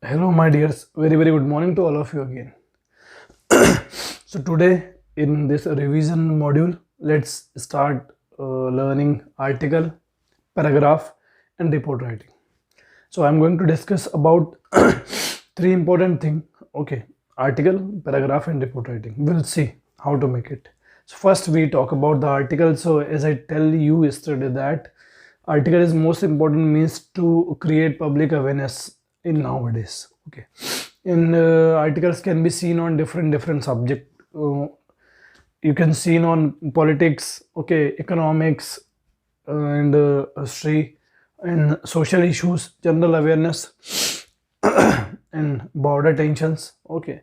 Hello, my dears. Very good morning to all of you again. So, today in this revision module, let's start learning article, paragraph, and report writing. So, I'm going to discuss about three important things. Okay, article, paragraph, and report writing. We'll see how to make it. So, first we talk about the article. So, as I tell you yesterday that article is most important means to create public awareness in nowadays. Okay, in articles can be seen on different subject. You can see on politics, okay, economics, and history and social issues, general awareness, and border tensions, okay,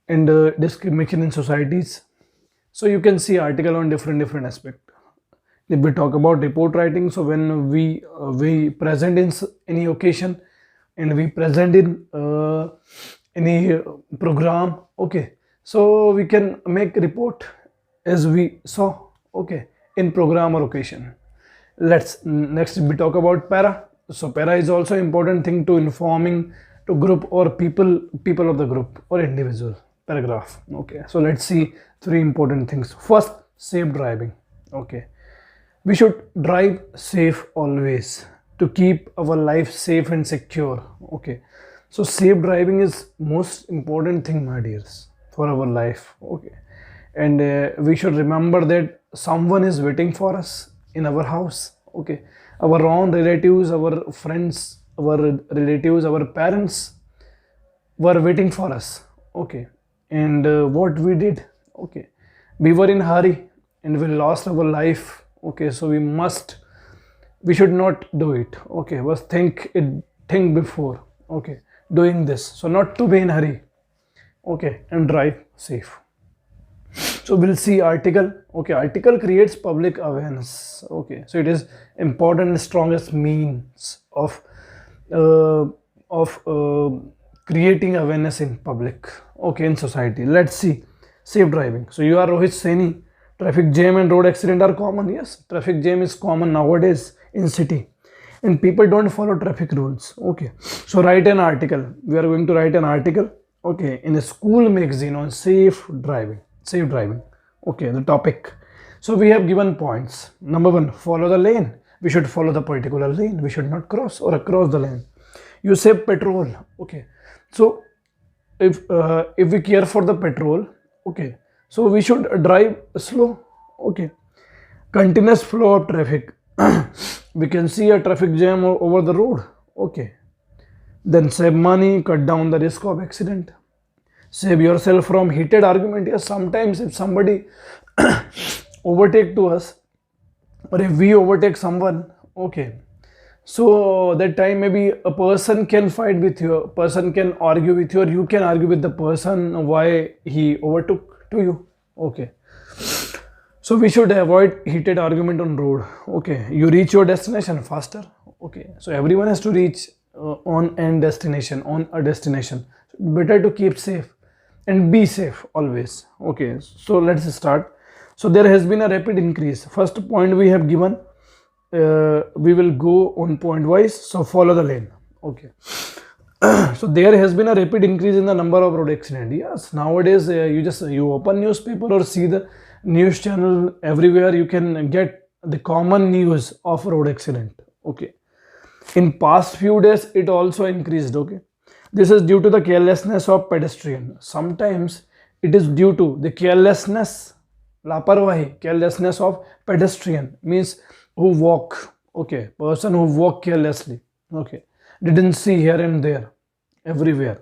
and discrimination in societies. So you can see article on different aspect. If we talk about report writing, so when we present in any occasion and we present in any program, okay, so we can make report as we saw, okay, in program or occasion. Let's next we talk about para. So para is also important thing to informing to group or people of the group or individual. Paragraph, okay. So let's see three important things. First, safe driving, okay. We should drive safe always to keep our life safe and secure, okay. So safe driving is most important thing, my dears, for our life, okay. And we should remember that someone is waiting for us in our house, okay. Our own relatives, our friends, our relatives, our parents were waiting for us, okay. And what we did, okay, we were in hurry and we lost our life, okay. So we should not do it, okay. But think before, okay, doing this, so not to be in hurry, okay, and drive safe. So we'll see article, okay. Article creates public awareness, okay. So it is important and strongest means of uh, of creating awareness in public, okay, in society. Let's see safe driving. So you are Rohit Saini. Traffic jam and road accident are common. Yes, traffic jam is common nowadays in city and people don't follow traffic rules, okay. So write an article. We are going to write an article, okay, in a school magazine on safe driving, okay, the topic. So we have given points. Number one, follow the lane. We should follow the particular lane. We should not cross or across the lane. You save petrol, okay. So if we care for the petrol, okay, so we should drive slow, okay. Continuous flow of traffic. We can see a traffic jam over the road, okay. Then save money, cut down the risk of accident, save yourself from heated argument. Yes, sometimes if somebody overtake to us or if we overtake someone, okay, so that time maybe a person can fight with you, a person can argue with you, or you can argue with the person why he overtook to you, okay. So we should avoid heated argument on road, okay. You reach your destination faster, okay. So everyone has to reach on a destination. Better to keep safe and be safe always, okay. So let's start. So there has been a rapid increase. First point we have given, we will go on point wise. So follow the lane, okay. So there has been a rapid increase in the number of road accident. Yes, nowadays you open newspaper or see the news channel, everywhere you can get the common news of road accident, okay. In past few days it also increased, okay. This is due to the carelessness of pedestrian. Sometimes it is due to the carelessness, laparwahi, carelessness of pedestrian, means who walk, okay, person who walk carelessly, okay, didn't see here and there, everywhere.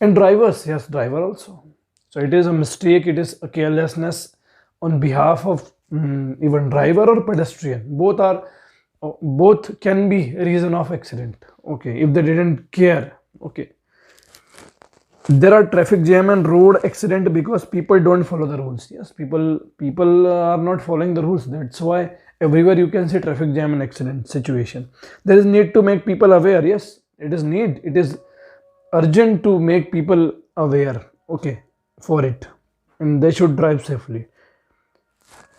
And drivers, yes, driver also. So it is a mistake, it is a carelessness on behalf of even driver or pedestrian. Both can be reason of accident, okay, if they didn't care, okay. There are traffic jam and road accident because people don't follow the rules. Yes, people are not following the rules. That's why everywhere you can see traffic jam and accident situation. There is need to make people aware. Yes, it is urgent to make people aware, okay, for it, and they should drive safely.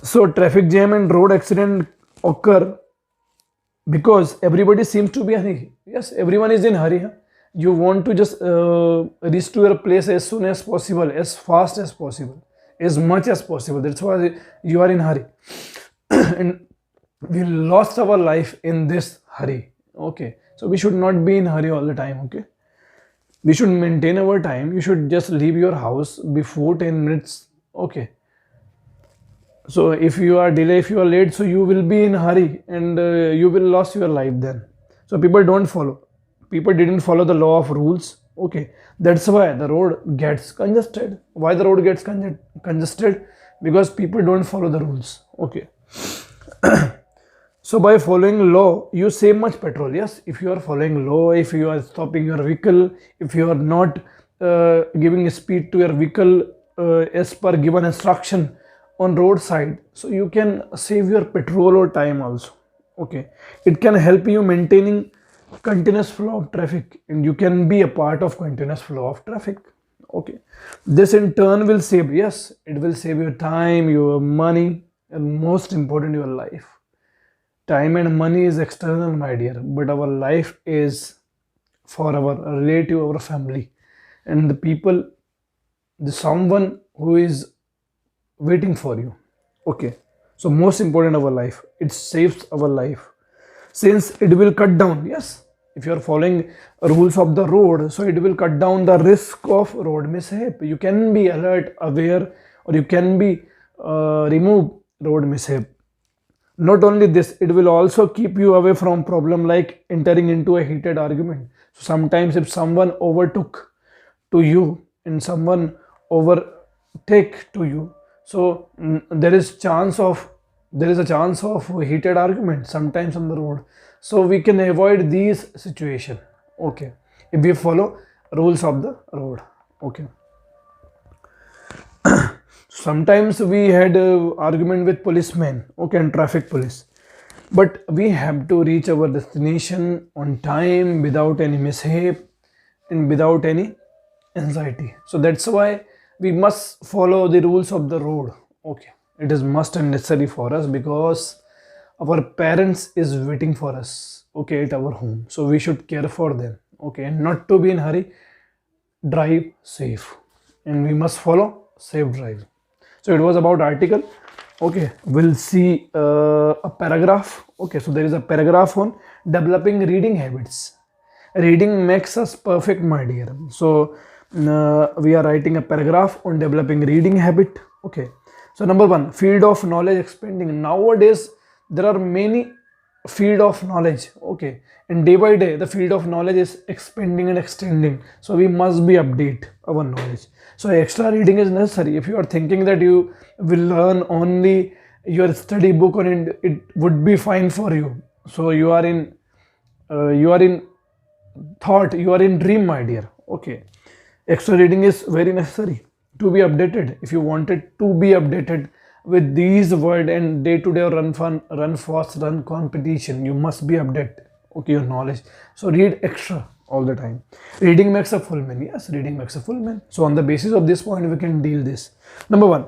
So traffic jam and road accident occur because everybody seems to be in hurry. Yes, everyone is in hurry, huh? you want to just reach to your place as soon as possible, as fast as possible, as much as possible. That's why you are in hurry. And we lost our life in this hurry. Okay, so we should not be in hurry all the time. Okay, we should maintain our time. You should just leave your house before 10 minutes. Okay, so if you are delay, if you are late, so you will be in hurry, and you will lose your life then. So people don't follow, people didn't follow the law of rules. Okay, that's why the road gets congested. Why the road gets congested? Because people don't follow the rules. Okay, so by following law you save much petrol. Yes, if you are following law, if you are stopping your vehicle, if you are not giving speed to your vehicle as per given instruction on roadside, so you can save your petrol or time also. Okay, it can help you maintaining continuous flow of traffic, and you can be a part of continuous flow of traffic. Okay, this in turn will save, yes, it will save your time, your money, and most important, your life. Time and money is external, my dear, but our life is for our relative, our family, and the people, the someone who is waiting for you. Okay, so most important, our life, it saves our life, since it will cut down. Yes, if you are following rules of the road, so it will cut down the risk of road mishap. You can be alert, aware, or you can be remove road mishap. Not only this, it will also keep you away from problem like entering into a heated argument. So sometimes if someone overtook to you and someone overtake to you, so there is a chance of heated argument sometimes on the road. So we can avoid these situation. Okay, if we follow rules of the road. Okay, sometimes we had argument with policemen, okay, and traffic police, but we have to reach our destination on time without any mishap and without any anxiety. So that's why we must follow the rules of the road. Okay, it is must and necessary for us, because our parents is waiting for us, okay, at our home, so we should care for them. Okay, and not to be in hurry, drive safe, and we must follow safe drive. So it was about article. Okay, we'll see a paragraph. Okay, so there is a paragraph on developing reading habits. Reading makes us perfect, my dear. So we are writing a paragraph on developing reading habit. Okay, so number one, field of knowledge expanding. Nowadays there are many field of knowledge. Okay, and day by day the field of knowledge is expanding and extending, so we must be update our knowledge. So extra reading is necessary. If you are thinking that you will learn only your study book on it would be fine for you, so you are in thought, you are in dream, my dear. Okay, extra reading is very necessary to be updated. If you wanted to be updated with these world and day to day run fun, run fast, run competition, you must be updated. Okay, your knowledge. So read extra all the time. Reading makes a full man. Yes, reading makes a full man. So on the basis of this point, we can deal this. Number one,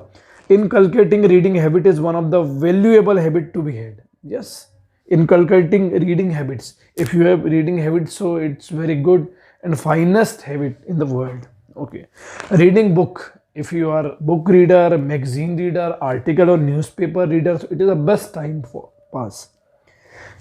inculcating reading habit is one of the valuable habit to be had. Yes, inculcating reading habits. If you have reading habits, so it's very good and finest habit in the world. Okay, reading book. If you are book reader, magazine reader, article or newspaper reader, so it is the best time for pass.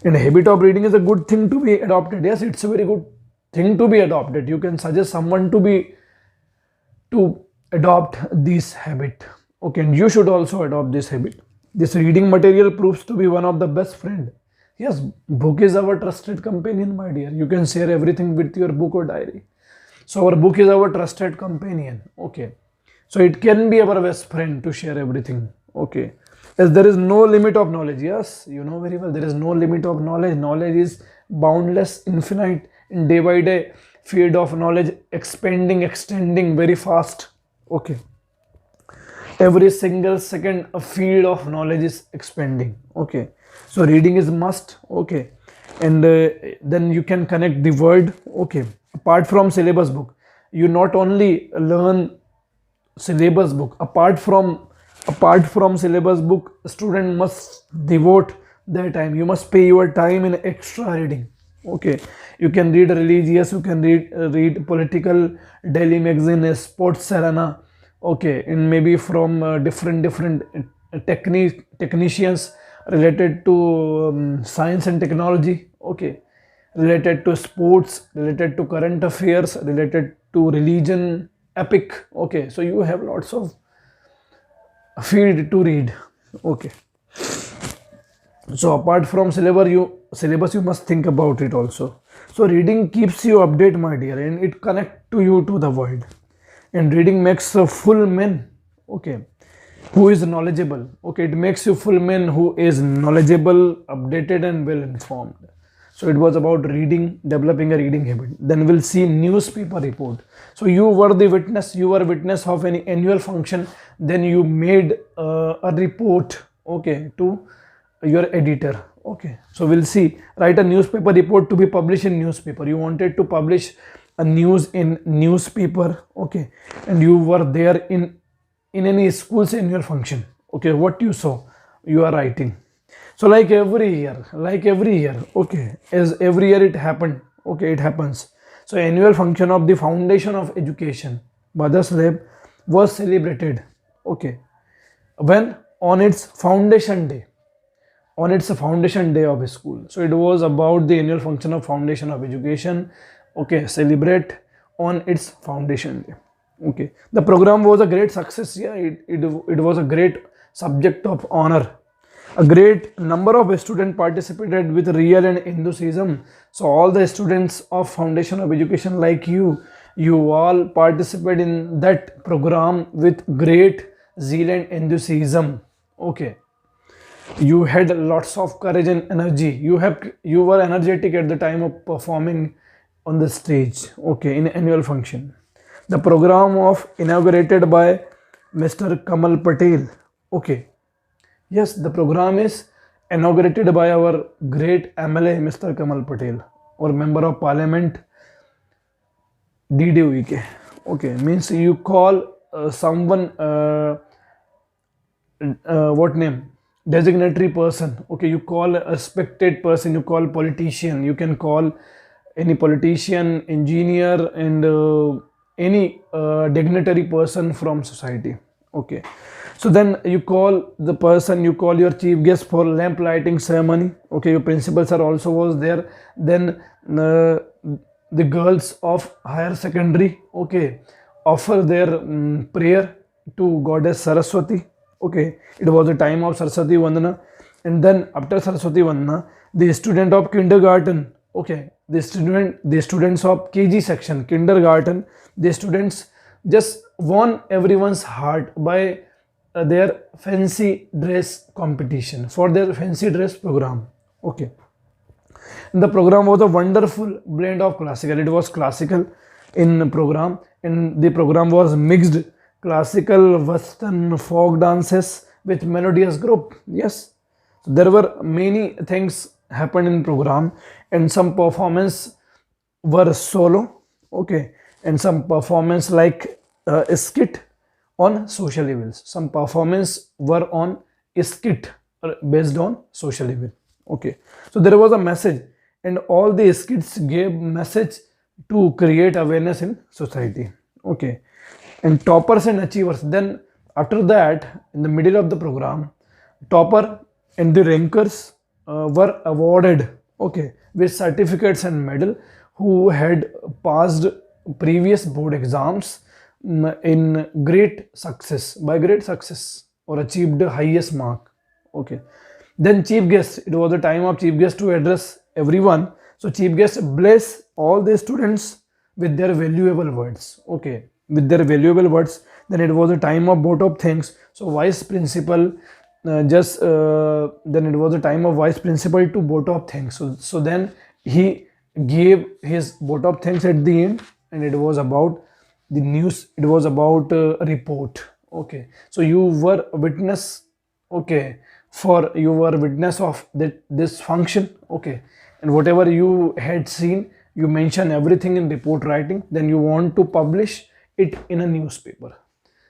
And habit of reading is a good thing to be adopted. Yes, it's a very good thing to be adopted. You can suggest someone to adopt this habit. Okay, and you should also adopt this habit. This reading material proves to be one of the best friend. Yes, book is our trusted companion, my dear. You can share everything with your book or diary. So our book is our trusted companion. Okay, so it can be our best friend to share everything. Okay, as there is no limit of knowledge. Yes, you know very well, there is no limit of knowledge. Knowledge is boundless, infinite, and day by day field of knowledge expanding, extending very fast. Okay, every single second a field of knowledge is expanding. Okay, so reading is must. Okay, and then you can connect the word. Okay, apart from syllabus book, you not only learn syllabus book, apart from syllabus book, student must devote their time. You must pay your time in extra reading. Okay, you can read religious, you can read political, daily magazine, sports arena. Okay, and maybe from different technicians related to science and technology. Okay, related to sports, related to current affairs, related to religion, epic. Okay, so you have lots of field to read. Okay, so apart from syllabus you must think about it also. So reading keeps you update, my dear, and it connect to you to the world. And reading makes a full man, okay, who is knowledgeable. Okay, it makes you full man who is knowledgeable, updated, and well informed. So it was about reading, developing a reading habit. Then we'll see newspaper report. So you were the witness, you were witness of any annual function. Then you made a report, okay, to your editor. Okay, so we'll see, write a newspaper report to be published in newspaper. You wanted to publish a news in newspaper, okay, and you were there in any school's annual function. Okay, what you saw, you are writing. So like every year, okay, as every year it happened, okay, it happens. So annual function of the Foundation of Education, Mother's Lab, was celebrated, okay, when on its foundation day, on its foundation day of a school. So it was about the annual function of Foundation of Education, okay, celebrate on its foundation day. Okay, the program was a great success. Yeah, it was a great subject of honor. A great number of students participated with real and enthusiasm. So all the students of Foundation of Education like you all participate in that program with great zeal and enthusiasm. Okay, you had lots of courage and energy. You were energetic at the time of performing on the stage, okay, in annual function. The program of inaugurated by Mr. Kamal Patel. Okay, yes, the program is inaugurated by our great MLA Mr. Kamal Patel, or Member of Parliament DDUK. Okay, means you call someone what name, designatory person. Okay, you call a respected person, you call politician, you can call any politician, engineer, and any dignitary person from society. Okay, so then you call the person, you call your chief guest for lamp lighting ceremony. Okay, your principal sir also was there. Then the girls of higher secondary, okay, offer their prayer to goddess Saraswati. Okay, it was the time of Saraswati Vandana. And then after Saraswati Vandana, the student of kindergarten, okay, the students of KG section, kindergarten, the students just won everyone's heart by their fancy dress competition, for their fancy dress program. Okay, and the program was a wonderful blend of classical. It was classical in program, and the program was mixed classical, western, folk dances with melodious group. Yes, there were many things happened in program, and some performance were solo, okay, and some performance like a skit on social evils. Some performance were on a skit based on social evil. Okay, so there was a message, and all the skits gave message to create awareness in society. Okay, and toppers and achievers. Then after that, in the middle of the program, topper and the rankers were awarded, okay, with certificates and medal, who had passed previous board exams in great success, by great success, or achieved the highest mark. Okay, then chief guest, it was the time of chief guest to address everyone. So chief guest bless all the students with their valuable words. Okay, with their valuable words. Then it was a time of vote of thanks. So vice principal then it was a time of vice principal to vote of thanks. So then he gave his vote of thanks at the end, and it was about the news, it was about a report. Okay, so you were a witness, okay, you were a witness of this function. Okay, and whatever you had seen, you mention everything in report writing. Then you want to publish it in a newspaper.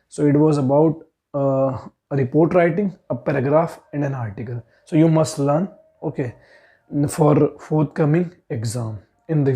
So it was about a report writing, a paragraph, and an article. So you must learn, okay, for forthcoming exam in the